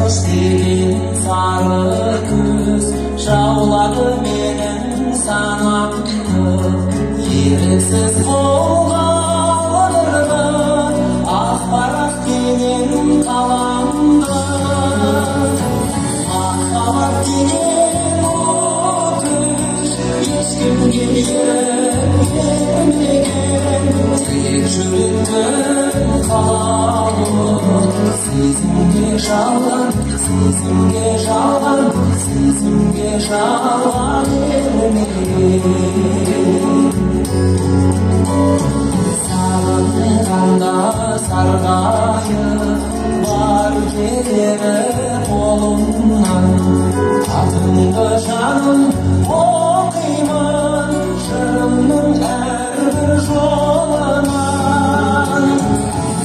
Senin sarı göz Şavladı benim sanamdı Yersiz kollardı Ahbarak benim kalamdı Mahkamat denen o göz Hiç kimge vermegen Tek жүректің қалауы Сезімге жалған, сезімге жалған, сезімге жалған ермеген Сағынғанда сарғайып бар кетері қолымнан Атыңды жаным оқимын жырымның әрбір жолынан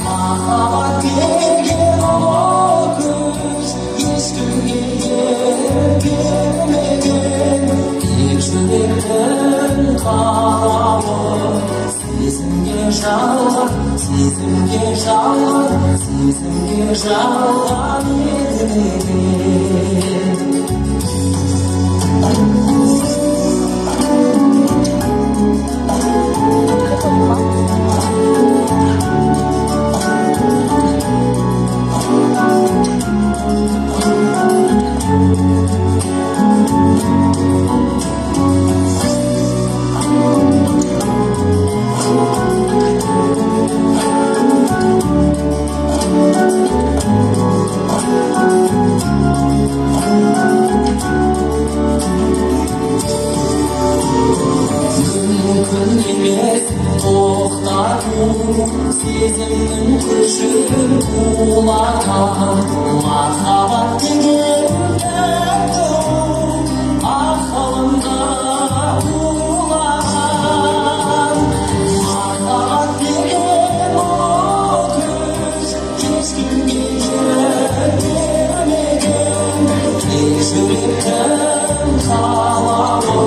Махаббат деген ол күш ешкімге бермеген Тек жүректің қалауы Сезімге жалған, сезімге жалған, сезімге жалған ермеген Сезімнің күшін тулатар Махаббат деген тәтті ақылымда тулаған Махаббат деген ол күш ешкімге бермеген Тек жүректің қалауы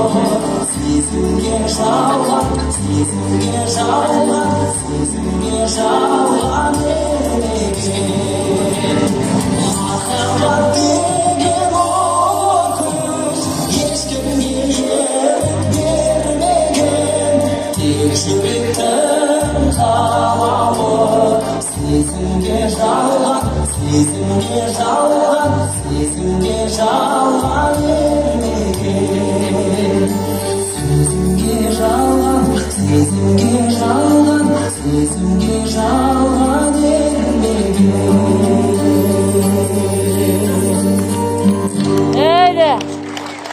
Сезімге жалған, сезімге жалған, сезімге жалған ермеген Махаббат деген ол күш ешкімге бермеген Тек жүректің қалауы Сезімге жалған, сезімге жалған, сезімге жалған ермеген Сезімге жалған, сезімге